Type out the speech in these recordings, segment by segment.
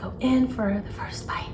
go in for the first bite.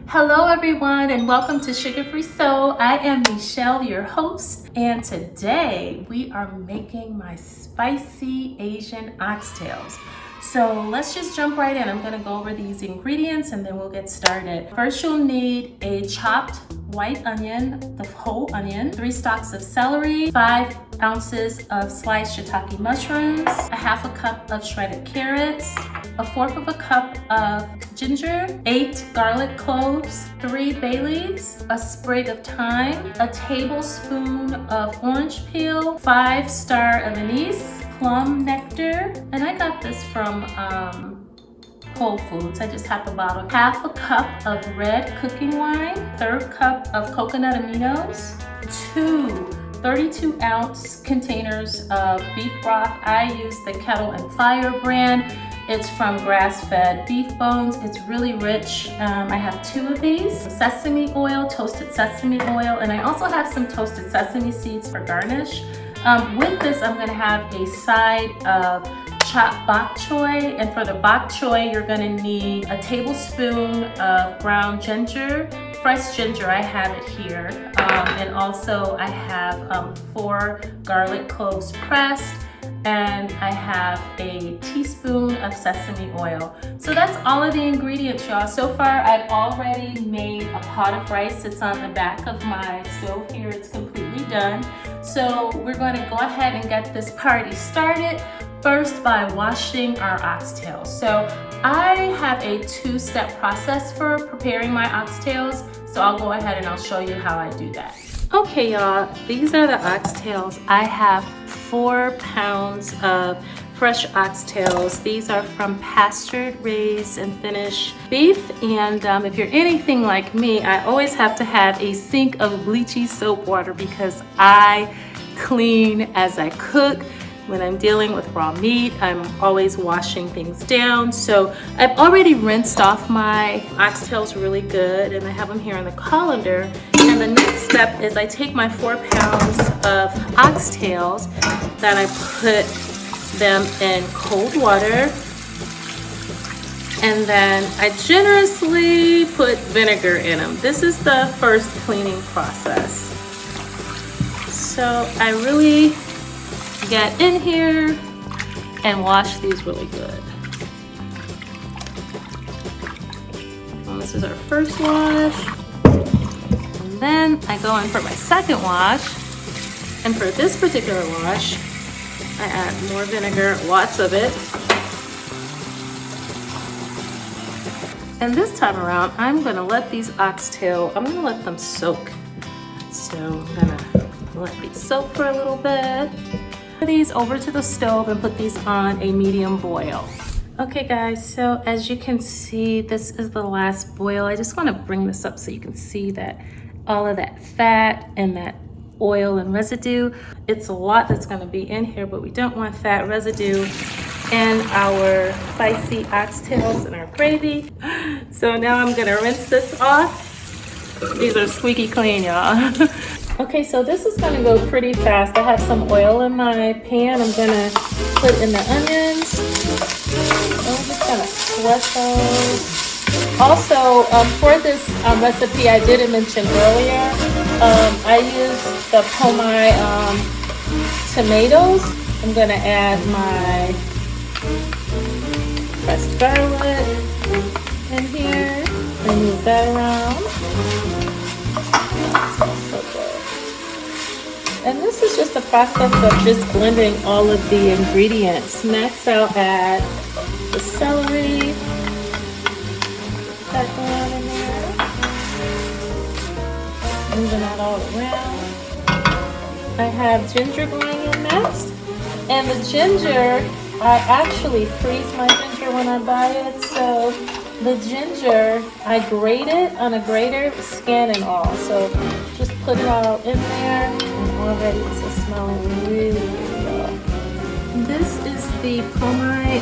Hello everyone and welcome to Suga Free Soul. I am Michelle, your host, and today we are making my spicy Asian oxtails. So let's just jump right in. I'm gonna go over these ingredients and then we'll get started. First, you'll need a chopped white onion, the whole onion, 3 stalks of celery, 5 ounces of sliced shiitake mushrooms, a half a cup of shredded carrots, a 1/4 of a cup of ginger, 8 garlic cloves, 3 bay leaves, a sprig of thyme, a tablespoon of orange peel, 5 star anise, plum nectar, and I got this from Whole Foods. I just have a bottle. Half a cup of red cooking wine, 1/3 cup of coconut aminos, 2 32-ounce containers of beef broth. I use the Kettle and Fire brand. It's from grass-fed beef bones. It's really rich. I have 2 of these. Sesame oil, toasted sesame oil, and I also have some toasted sesame seeds for garnish. With this, I'm gonna have a side of chopped bok choy, and for the bok choy, you're gonna need a tablespoon of ground ginger, fresh ginger, I have it here, and also I have 4 garlic cloves pressed, and I have a teaspoon of sesame oil. So that's all of the ingredients, y'all. So far, I've already made a pot of rice. It's on the back of my stove here. It's completely done. So we're going to go ahead and get this party started. First, by washing our oxtails. So I have a 2-step process for preparing my oxtails. So I'll go ahead and I'll show you how I do that. Okay, y'all, these are the oxtails. I have 4 pounds of fresh oxtails. These are from pastured, raised, and finished beef. And if you're anything like me, I always have to have a sink of bleachy soap water because I clean as I cook. When I'm dealing with raw meat, I'm always washing things down. So I've already rinsed off my oxtails really good, and I have them here in the colander. And the next step is I take my 4 pounds of oxtails, then I put them in cold water, and then I generously put vinegar in them. This is the first cleaning process. So I really get in here and wash these really good. Well, this is our first wash. And then I go in for my second wash. And for this particular wash, I add more vinegar, lots of it. And this time around, I'm gonna let these I'm gonna let them soak. So I'm gonna let these soak for a little bit. Put these over to the stove and put these on a medium boil. Okay guys, so as you can see, this is the last boil. I just want to bring this up so you can see that all of that fat and that oil and residue, it's a lot that's going to be in here, but we don't want fat residue in our spicy oxtails and our gravy. So now I'm going to rinse this off. These are squeaky clean, y'all. Okay, so this is gonna go pretty fast. I have some oil in my pan. I'm gonna put in the onions. I'm just gonna sweat those. Also, for this recipe, I didn't mention earlier, I used the pomai tomatoes. I'm gonna add my pressed garlic in here and move that around. That smells so good. And this is just the process of just blending all of the ingredients. Next, I'll add the celery. Put that down in there. Moving that all around. I have ginger going in next. And the ginger, I actually freeze my ginger when I buy it. So the ginger, I grate it on a grater, skin and all. So just put it all in there, and already it's smelling really, really well. This is the pomai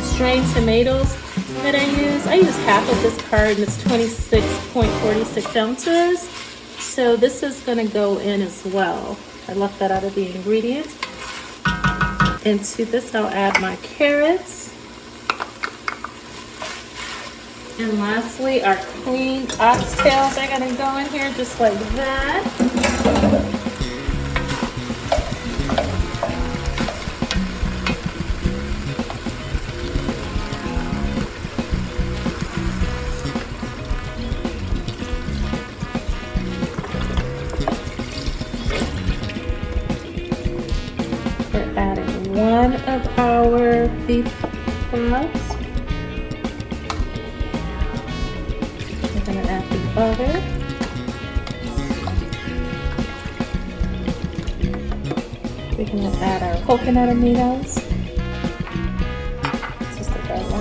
strained tomatoes that I use. I use half of this carton. It's 26.46 ounces. So this is gonna go in as well. I left that out of the ingredients. Into this, I'll add my carrots. And lastly, our clean oxtails are gonna go in here just like that. We're adding one of our beef broths. We're gonna add the butter. We're gonna add our coconut aminos. Just like that one.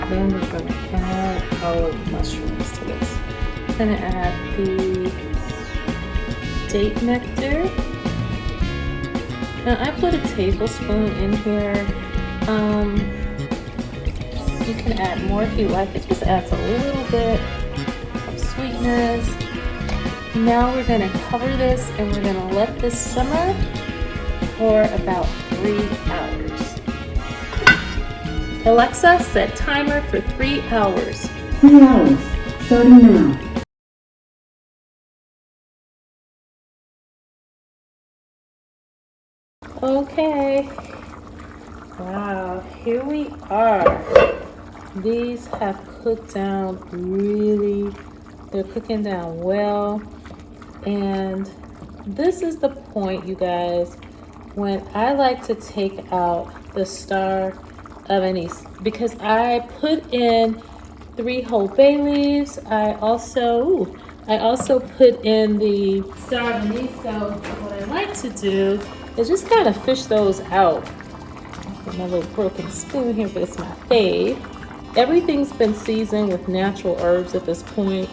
Then we're gonna add our mushrooms to this. I'm gonna add the date nectar. Now I put a tablespoon in here. You can add more if you like. It just adds a little bit of sweetness. Now we're gonna cover this and we're gonna let this simmer for about 3 hours. Alexa, set timer for 3 hours. 3 hours, starting now. Okay. Wow, here we are. These have cooked down really, they're cooking down well. And this is the point, you guys, when I like to take out the star of anise, because I put in 3 whole bay leaves. I also put in the star of anise. So what I like to do is just kind of fish those out. With my little broken spoon here, but it's my fave. Everything's been seasoned with natural herbs at this point,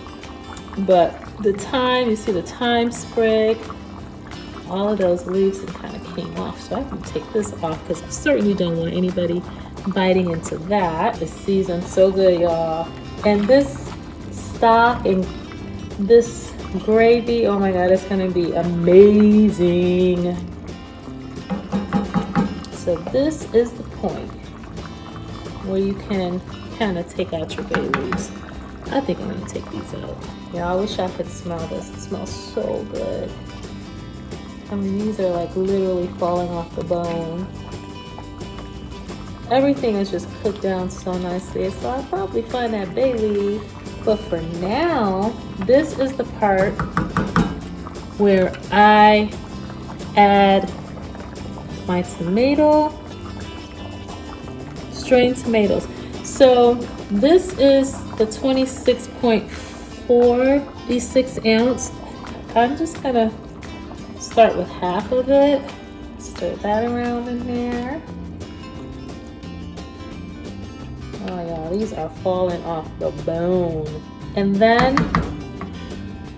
but the thyme, you see the thyme sprig, all of those leaves kind of came off. So I can take this off because I certainly don't want anybody biting into that. It's seasoned so good, y'all. And this stock and this gravy, oh my God, it's gonna be amazing. So this is the point where you can kind of take out your bay leaves. I think I'm gonna take these out. Yeah, I wish I could smell this. It smells so good. I mean, these are like literally falling off the bone. Everything is just cooked down so nicely. So I'll probably find that bay leaf. But for now, this is the part where I add my tomato, strained tomatoes. So this is the 26.46 ounce. I'm just gonna start with half of it. Stir that around in there. Oh yeah, these are falling off the bone. And then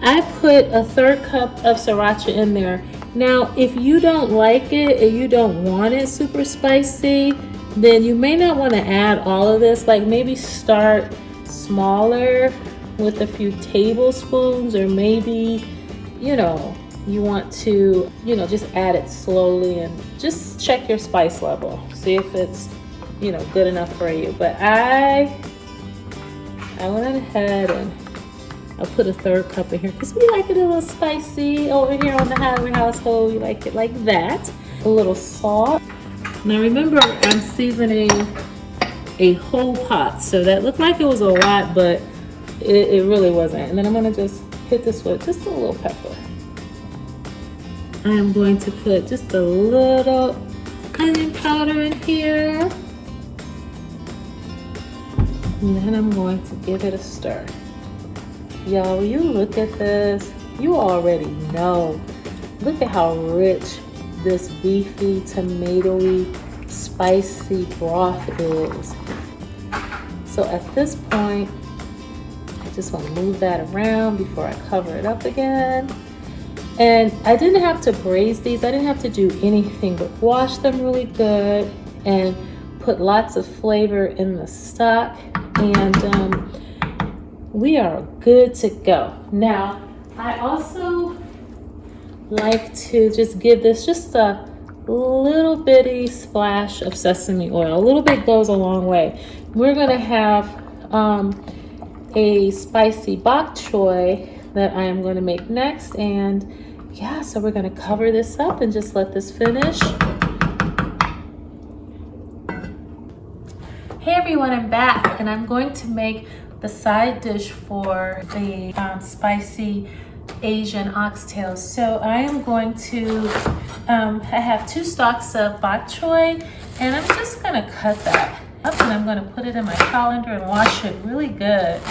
I put a 1/3 cup of sriracha in there. Now, if you don't like it and you don't want it super spicy, then you may not want to add all of this. Like maybe start smaller with a few tablespoons, or maybe, you know, you want to, you know, just add it slowly and just check your spice level. See if it's, you know, good enough for you. But I went ahead and I put a 1/3 cup in here because we like it a little spicy over here on the Hadley household. We like it like that. A little salt. Now remember, I'm seasoning a whole pot, so that looked like it was a lot, but it really wasn't. And then I'm gonna just hit this with just a little pepper. I'm going to put just a little onion powder in here. And then I'm going to give it a stir. Y'all, you look at this, you already know. Look at how rich this beefy, tomatoey, spicy broth is. So at this point, I just want to move that around before I cover it up again. And I didn't have to braise these. I didn't have to do anything but wash them really good and put lots of flavor in the stock, and we are good to go. Now, I also like to just give this just a little bitty splash of sesame oil. A little bit goes a long way. We're gonna have a spicy bok choy that I am going to make next, and yeah, so we're going to cover this up and just let this finish. Hey everyone, I'm back, and I'm going to make the side dish for the spicy Asian oxtails. So I am going to, I have 2 stalks of bok choy, and I'm just going to cut that up, and I'm going to put it in my colander and wash it really good.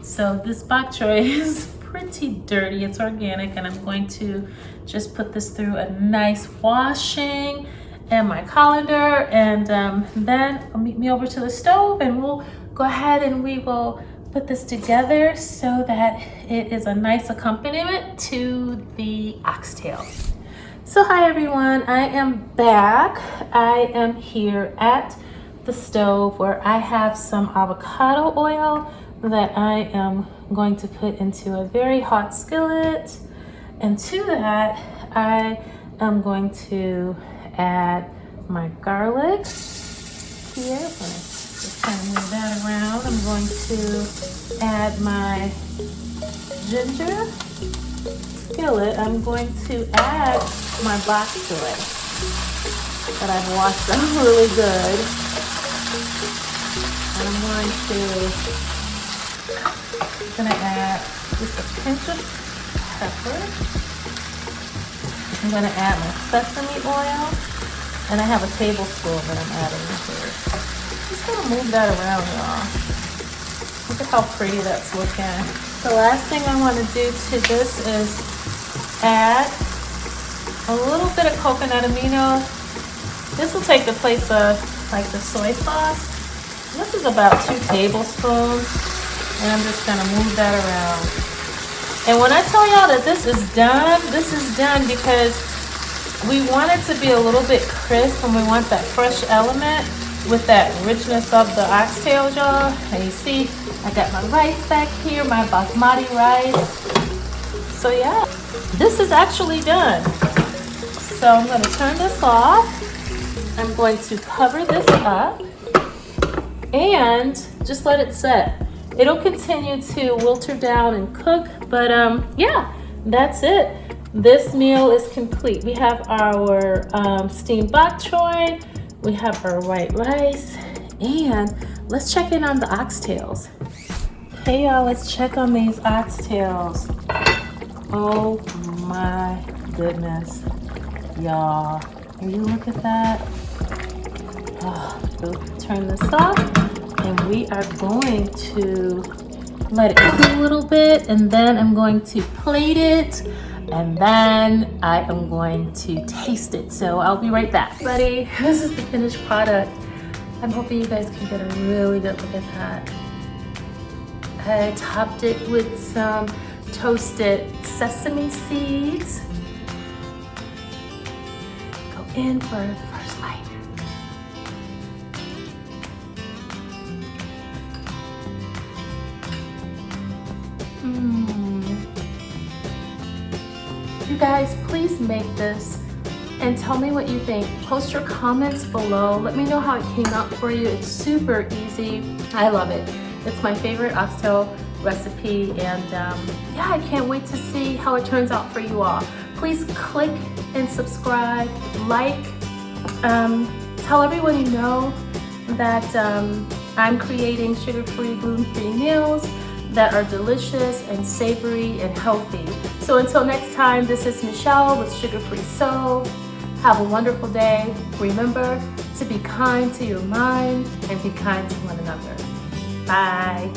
So this bok choy is pretty dirty. It's organic, and I'm going to just put this through a nice washing in my colander, and then meet me over to the stove, and we'll go ahead and we will put this together so that it is a nice accompaniment to the oxtail. So hi everyone, I am back. I am here at the stove where I have some avocado oil that I am going to put into a very hot skillet, and to that I am going to add my garlic here. I'm going to just kind of move that around. I'm going to add my ginger skillet. I'm going to add my bok choy that I've washed up really good, and I'm going to add just a pinch of pepper. I'm going to add my sesame oil, and I have a tablespoon that I'm adding here. Just going to move that around, y'all. Look at how pretty that's looking. The last thing I want to do to this is add a little bit of coconut amino. This will take the place of like the soy sauce. This is about 2 tablespoons, and I'm just going to move that around. And when I tell y'all that this is done because we want it to be a little bit crisp, and we want that fresh element with that richness of the oxtails, y'all. And you see, I got my rice back here, my basmati rice. So yeah, this is actually done. So I'm going to turn this off. I'm going to cover this up and just let it set. It'll continue to wilter down and cook, but yeah, that's it. This meal is complete. We have our steamed bok choy, we have our white rice, and let's check in on the oxtails. Hey y'all, let's check on these oxtails. Oh my goodness, y'all. Will you look at that? Oh, we'll turn this off, and we are going to let it cool a little bit, and then I'm going to plate it, and then I am going to taste it. So I'll be right back. Buddy, this is the finished product. I'm hoping you guys can get a really good look at that. I topped it with some toasted sesame seeds. Go in for the first bite. You guys, please make this and tell me what you think. Post your comments below. Let me know how it came out for you. It's super easy. I love it. It's my favorite oxtail recipe, and yeah, I can't wait to see how it turns out for you all. Please click and subscribe, like, tell everyone you know that I'm creating sugar-free, gluten-free meals that are delicious and savory and healthy. So until next time, this is Michelle with Suga Free Soul. Have a wonderful day. Remember to be kind to your mind and be kind to one another. Bye.